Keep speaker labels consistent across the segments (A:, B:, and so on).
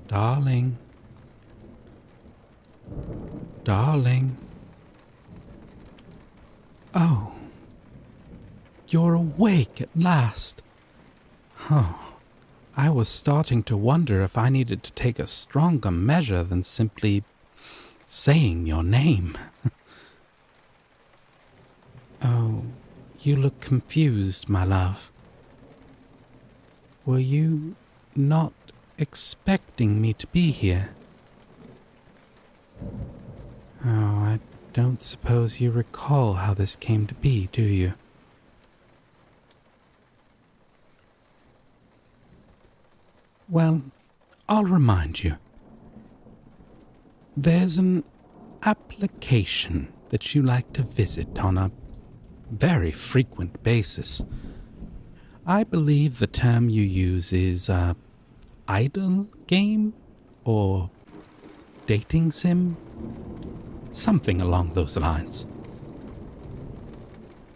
A: Darling. Darling. Oh. You're awake at last. Oh, I was starting to wonder if I needed to take a stronger measure than simply saying your name. Oh, you look confused, my love. Were you not expecting me to be here? Oh, I don't suppose you recall how this came to be, do you? Well, I'll remind you. There's an application that you like to visit on a very frequent basis. I believe the term you use is idle game or dating sim? Something along those lines.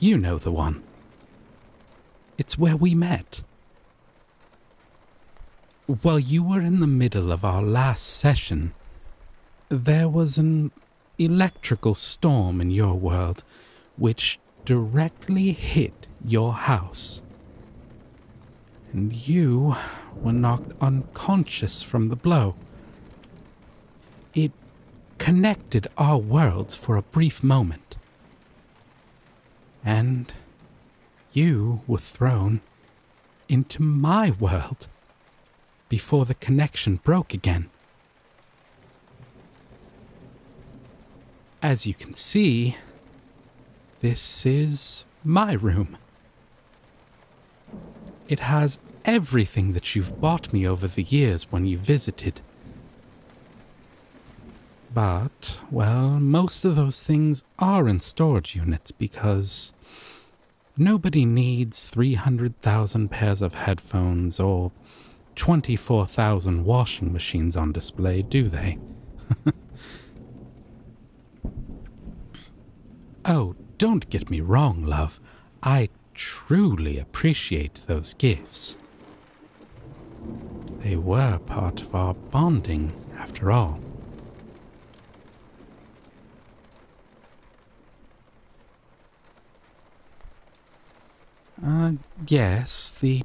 A: You know the one. It's where we met. While you were in the middle of our last session, there was an electrical storm in your world which directly hit your house. And you were knocked unconscious from the blow. It connected our worlds for a brief moment. And you were thrown into my world before the connection broke again. As you can see, this is my room. It has everything that you've bought me over the years when you visited. But, well, most of those things are in storage units because nobody needs 300,000 pairs of headphones or 24,000 washing machines on display, do they? Oh, don't get me wrong, love. I truly appreciate those gifts. They were part of our bonding, after all. Yes, the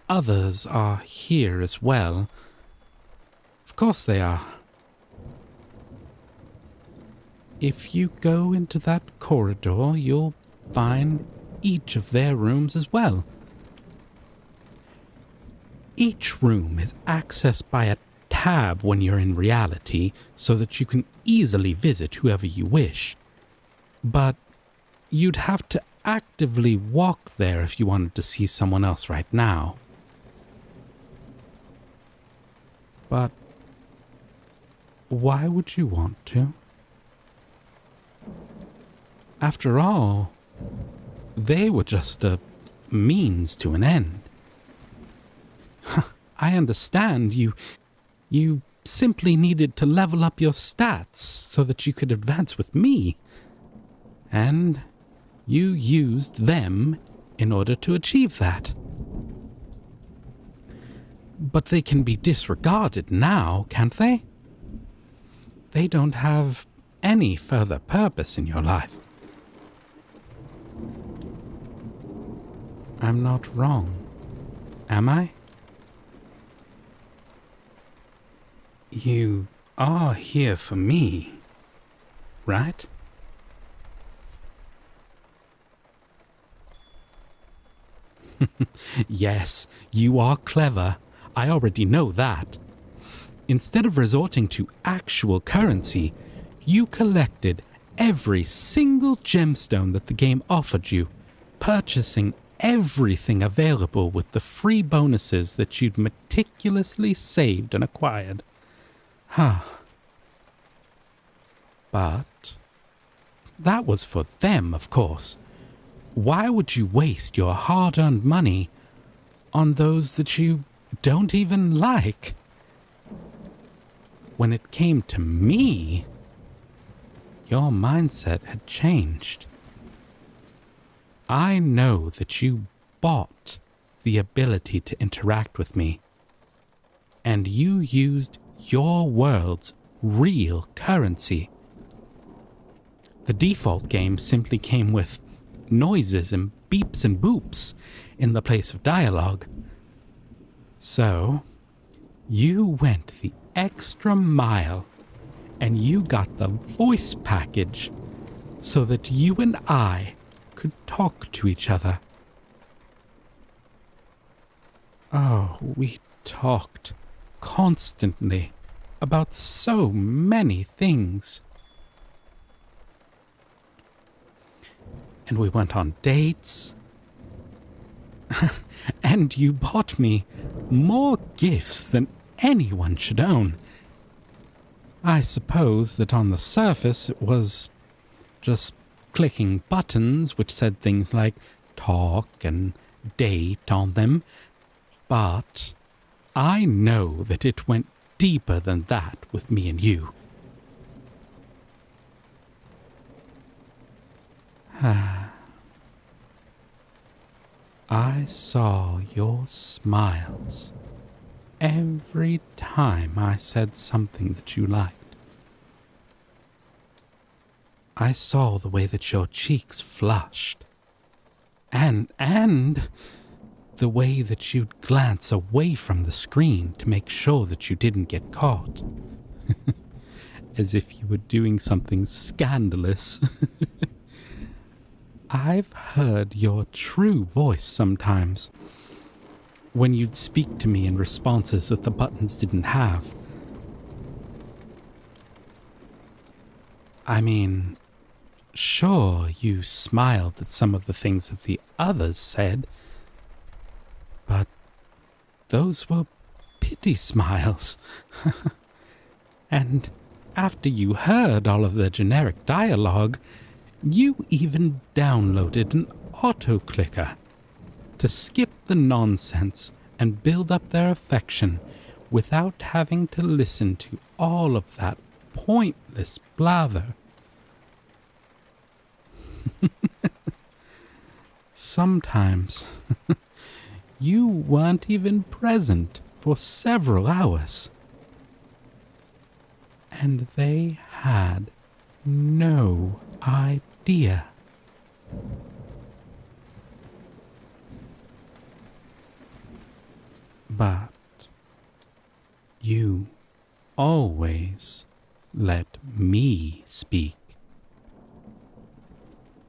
A: others are here as well. Of course they are. If you go into that corridor, you'll find each of their rooms as well. Each room is accessed by a tab when you're in reality so that you can easily visit whoever you wish. But you'd have to actively walk there if you wanted to see someone else right now. But why would you want to? After all, they were just a means to an end. I understand you simply needed to level up your stats so that you could advance with me. And you used them in order to achieve that. But they can be disregarded now, can't they? They don't have any further purpose in your life. I'm not wrong, am I? You are here for me, right? Yes, you are clever. I already know that. Instead of resorting to actual currency, you collected every single gemstone that the game offered you, purchasing everything available with the free bonuses that you'd meticulously saved and acquired. But that was for them, of course. Why would you waste your hard-earned money on those that you don't even like? When it came to me, your mindset had changed. I know that you bought the ability to interact with me. and you used your world's real currency. The default game simply came with noises and beeps and boops in the place of dialogue. So, you went the extra mile and you got the voice package so that you and I could talk to each other. Oh, we talked constantly about so many things. And we went on dates. And you bought me more gifts than anyone should own. I suppose that on the surface it was just clicking buttons which said things like talk and date on them, but I know that it went deeper than that with me and you. I saw your smiles every time I said something that you liked. I saw the way that your cheeks flushed, and the way that you'd glance away from the screen to make sure that you didn't get caught. As if you were doing something scandalous. I've heard your true voice sometimes, when you'd speak to me in responses that the buttons didn't have. I mean, sure, you smiled at some of the things that the others said, but those were pity smiles. And after you heard all of the generic dialogue, you even downloaded an auto-clicker to skip the nonsense and build up their affection without having to listen to all of that pointless blather. Sometimes you weren't even present for several hours, and they had no idea. But you always let me speak,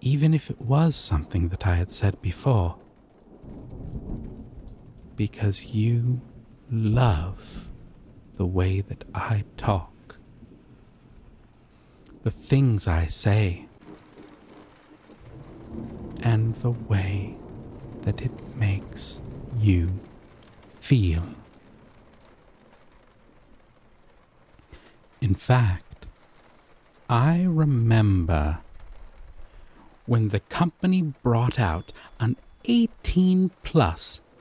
A: even if it was something that I had said before, because you love the way that I talk, the things I say, and the way that it makes you feel. In fact, I remember when the company brought out an 18+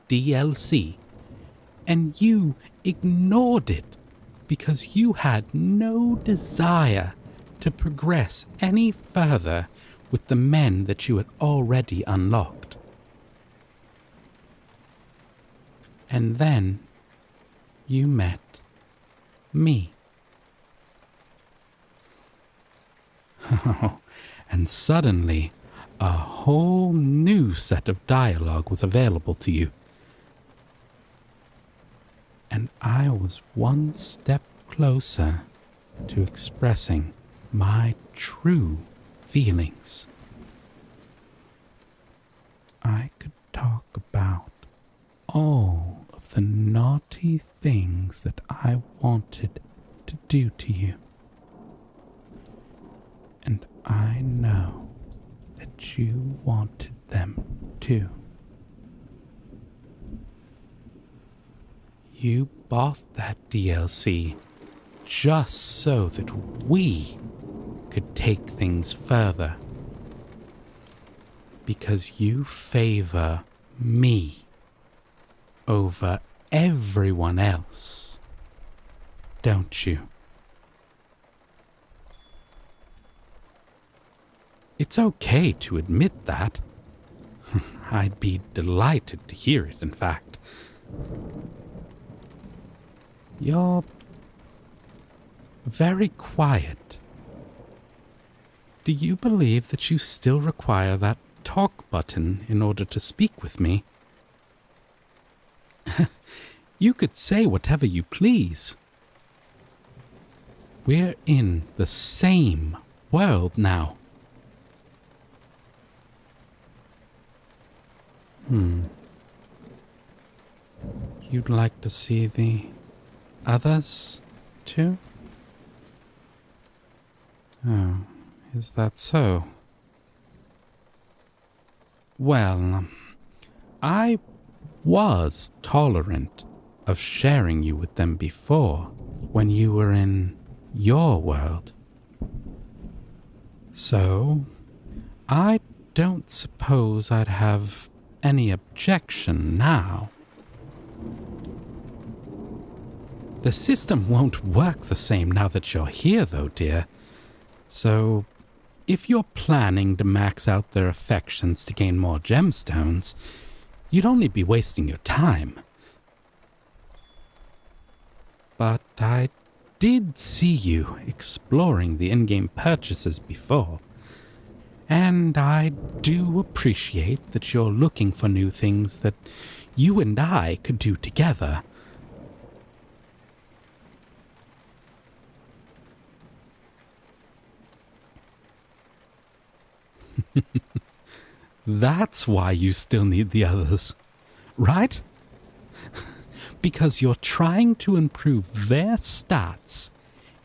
A: DLC and you ignored it because you had no desire to progress any further with the men that you had already unlocked. And then you met me. And suddenly, a whole new set of dialogue was available to you. And I was one step closer to expressing my true feelings. I could talk about all of the naughty things that I wanted to do to you. And I know that you wanted them too. You bought that DLC just so that we could take things further. Because you favor me over everyone else, don't you? It's okay to admit that. I'd be delighted to hear it, in fact. You're very quiet. Do you believe that you still require that talk button in order to speak with me? You could say whatever you please. We're in the same world now. You'd like to see the others, too? Oh, is that so? Well, I was tolerant of sharing you with them before, when you were in your world. So, I don't suppose I'd have any objection now. The system won't work the same now that you're here, though, dear. So, if you're planning to max out their affections to gain more gemstones, you'd only be wasting your time. But I did see you exploring the in-game purchases before, and I do appreciate that you're looking for new things that you and I could do together. That's why you still need the others, right? Because you're trying to improve their stats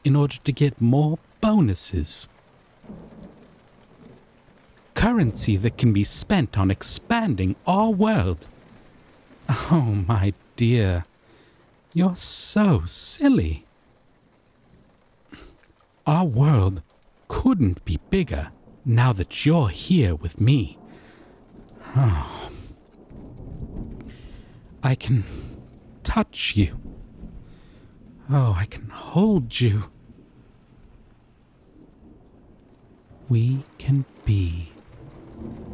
A: in order to get more bonuses. Currency that can be spent on expanding our world. Oh, my dear, you're so silly. Our world couldn't be bigger now that you're here with me. Oh. I can touch you. Oh, I can hold you. We can be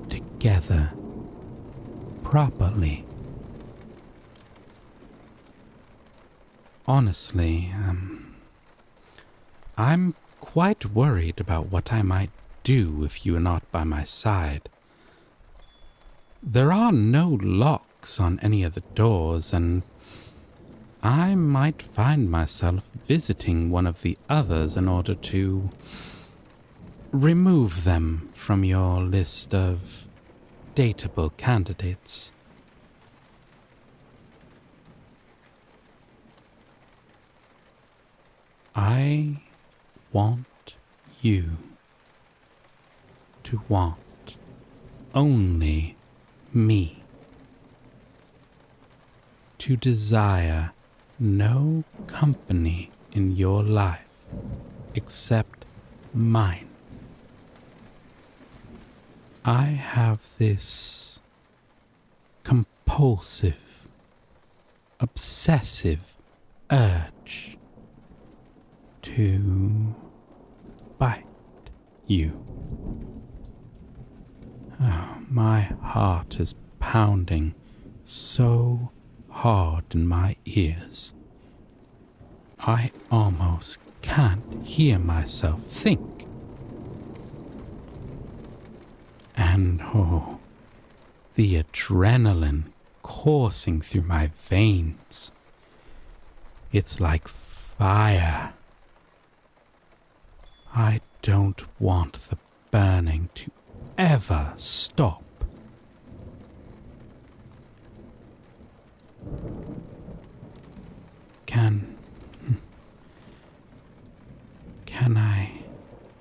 A: together properly. Honestly, I'm quite worried about what I might do if you are not by my side. There are no locks on any of the doors, and I might find myself visiting one of the others in order to remove them from your list of dateable candidates. I want you to want only me, to desire no company in your life except mine. I have this compulsive, obsessive urge to bite you. Oh, my heart is pounding so hard in my ears. I almost can't hear myself think. And oh, the adrenaline coursing through my veins. It's like fire. I don't want the burning to ever stop. Can I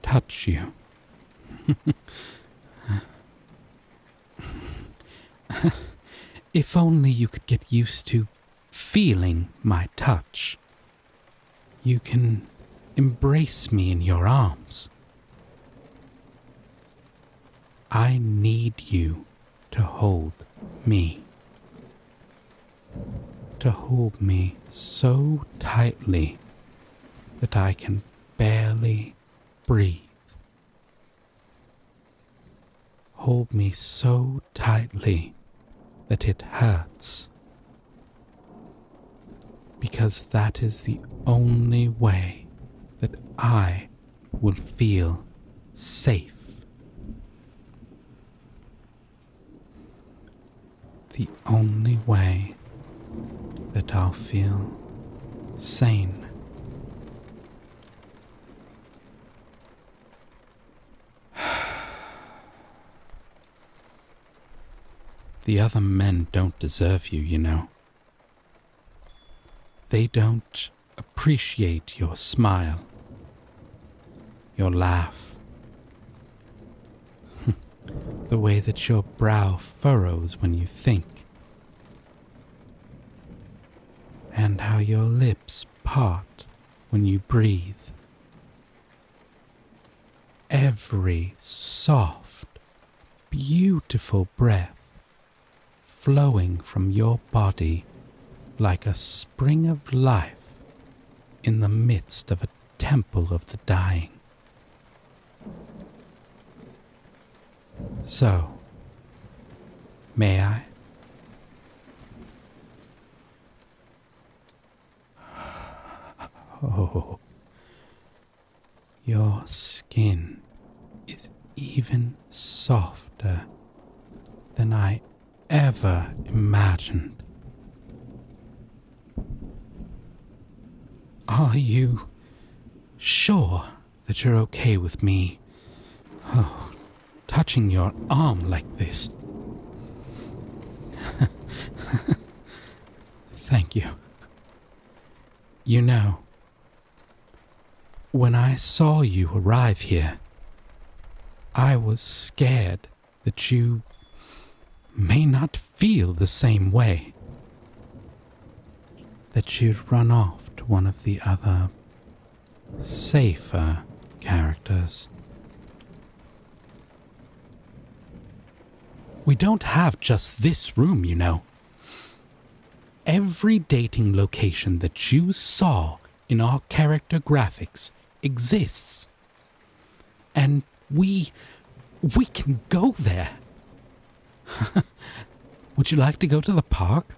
A: touch you? If only you could get used to feeling my touch. You can embrace me in your arms. I need you to hold me. To hold me so tightly that I can barely breathe. Hold me so tightly that it hurts. because that is the only way that I will feel safe. The only way that I'll feel sane. The other men don't deserve you, you know. They don't appreciate your smile, your laugh, the way that your brow furrows when you think, and how your lips part when you breathe. Every soft, beautiful breath flowing from your body like a spring of life in the midst of a temple of the dying. So, may I? Oh, your skin is even softer than I ever imagined. Are you sure that you're okay with me, touching your arm like this? Thank you. You know, when I saw you arrive here, I was scared that you may not feel the same way, that you'd run off to one of the other, safer characters. We don't have just this room, you know. Every dating location that you saw in our character graphics exists. And we can go there. Would you like to go to the park?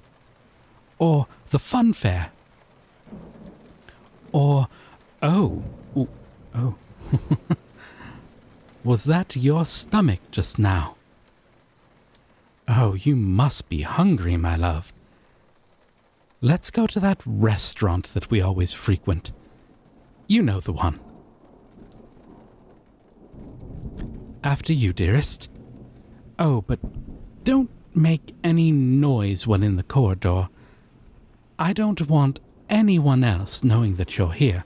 A: Or the fun fair? Or, oh. Was that your stomach just now? Oh, you must be hungry, my love. Let's go to that restaurant that we always frequent. You know the one. After you, dearest. Oh, but don't make any noise when in the corridor. I don't want anyone else knowing that you're here.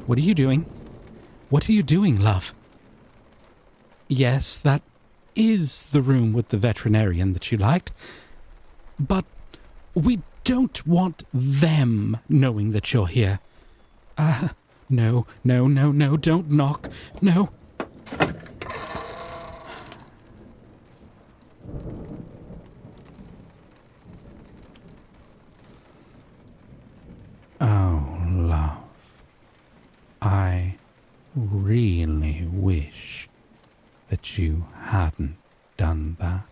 A: What are you doing? What are you doing, love? Yes, that is the room with the veterinarian that you liked. But we don't want them knowing that you're here. No, don't knock. No. Oh, love. I really wish that you hadn't done that.